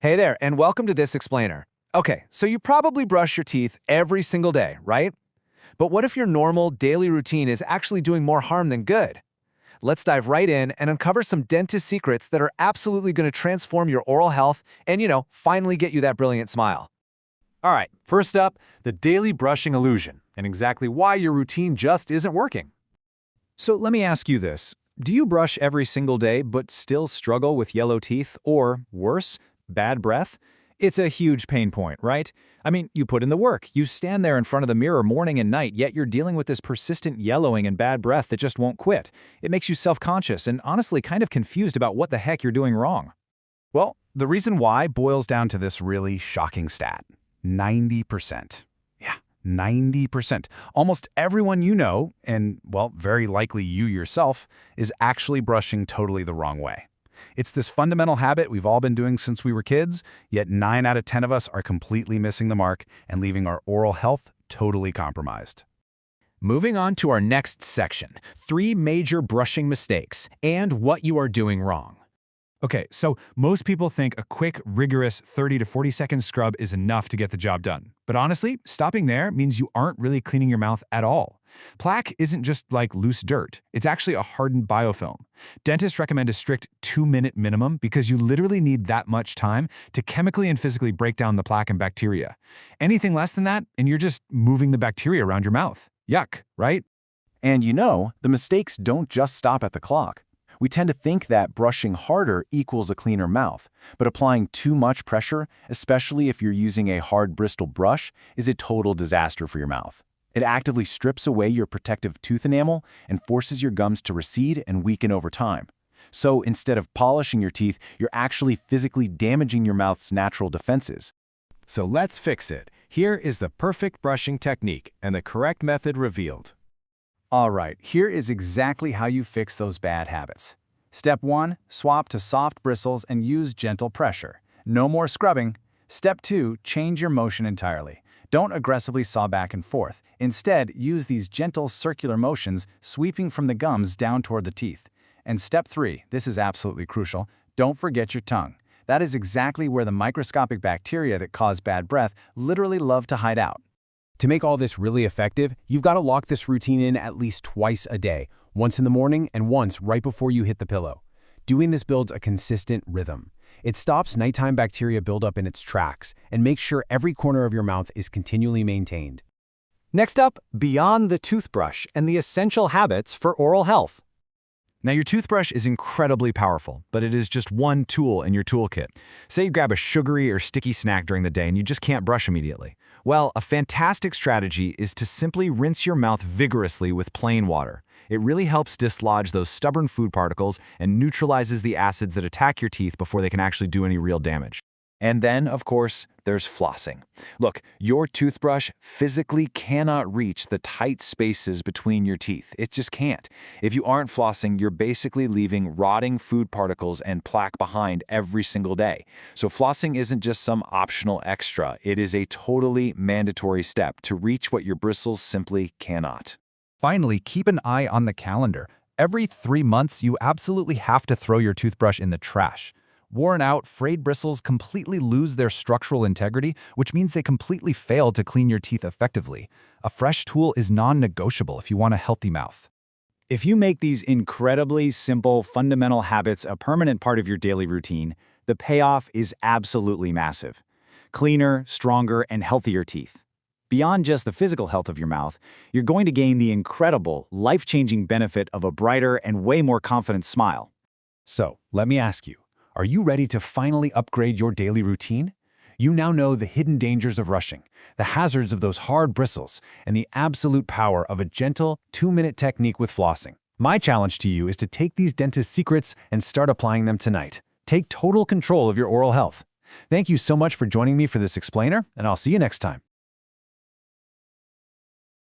Hey there, and welcome to This Explainer. Okay, so you probably brush your teeth every single day, right? But what if your normal daily routine is actually doing more harm than good? Let's dive right in and uncover some dentist secrets that are absolutely going to transform your oral health and, finally get you that brilliant smile. All right, first up, the daily brushing illusion, and exactly why your routine just isn't working. So let me ask you this. Do you brush every single day but still struggle with yellow teeth or, worse, bad breath? It's a huge pain point, right? I mean, you put in the work, you stand there in front of the mirror morning and night, yet you're dealing with this persistent yellowing and bad breath that just won't quit. It makes you self-conscious and honestly kind of confused about what the heck you're doing wrong. Well, the reason why boils down to this really shocking stat. 90%. Yeah, 90%. Almost everyone you know, and, well, very likely you yourself, is actually brushing totally the wrong way. It's this fundamental habit we've all been doing since we were kids, yet 9 out of 10 of us are completely missing the mark and leaving our oral health totally compromised. Moving on to our next section, 3 major brushing mistakes and what you are doing wrong. Okay, so most people think a quick, rigorous 30 to 40 second scrub is enough to get the job done. But honestly, stopping there means you aren't really cleaning your mouth at all. Plaque isn't just like loose dirt. It's actually a hardened biofilm. Dentists recommend a strict 2-minute minimum because you literally need that much time to chemically and physically break down the plaque and bacteria. Anything less than that, and you're just moving the bacteria around your mouth. Yuck, right? And the mistakes don't just stop at the clock. We tend to think that brushing harder equals a cleaner mouth, but applying too much pressure, especially if you're using a hard bristle brush, is a total disaster for your mouth. It actively strips away your protective tooth enamel and forces your gums to recede and weaken over time. So instead of polishing your teeth, you're actually physically damaging your mouth's natural defenses. So let's fix it. Here is the perfect brushing technique and the correct method revealed. All right, here is exactly how you fix those bad habits. Step 1, swap to soft bristles and use gentle pressure. No more scrubbing. Step 2, change your motion entirely. Don't aggressively saw back and forth. Instead, use these gentle circular motions, sweeping from the gums down toward the teeth. And step 3, this is absolutely crucial, don't forget your tongue. That is exactly where the microscopic bacteria that cause bad breath literally love to hide out. To make all this really effective, you've got to lock this routine in at least twice a day, once in the morning and once right before you hit the pillow. Doing this builds a consistent rhythm. It stops nighttime bacteria buildup in its tracks and makes sure every corner of your mouth is continually maintained. Next up, beyond the toothbrush and the essential habits for oral health. Now, your toothbrush is incredibly powerful, but it is just one tool in your toolkit. Say you grab a sugary or sticky snack during the day and you just can't brush immediately. Well, a fantastic strategy is to simply rinse your mouth vigorously with plain water. It really helps dislodge those stubborn food particles and neutralizes the acids that attack your teeth before they can actually do any real damage. And then, of course, there's flossing. Look, your toothbrush physically cannot reach the tight spaces between your teeth. It just can't. If you aren't flossing, you're basically leaving rotting food particles and plaque behind every single day. So flossing isn't just some optional extra. It is a totally mandatory step to reach what your bristles simply cannot. Finally, keep an eye on the calendar. Every 3 months, you absolutely have to throw your toothbrush in the trash. Worn out, frayed bristles completely lose their structural integrity, which means they completely fail to clean your teeth effectively. A fresh tool is non-negotiable if you want a healthy mouth. If you make these incredibly simple, fundamental habits a permanent part of your daily routine, the payoff is absolutely massive. Cleaner, stronger, and healthier teeth. Beyond just the physical health of your mouth, you're going to gain the incredible, life-changing benefit of a brighter and way more confident smile. So, let me ask you, are you ready to finally upgrade your daily routine? You now know the hidden dangers of rushing, the hazards of those hard bristles, and the absolute power of a gentle 2-minute technique with flossing. My challenge to you is to take these dentist secrets and start applying them tonight. Take total control of your oral health. Thank you so much for joining me for this explainer, and I'll see you next time.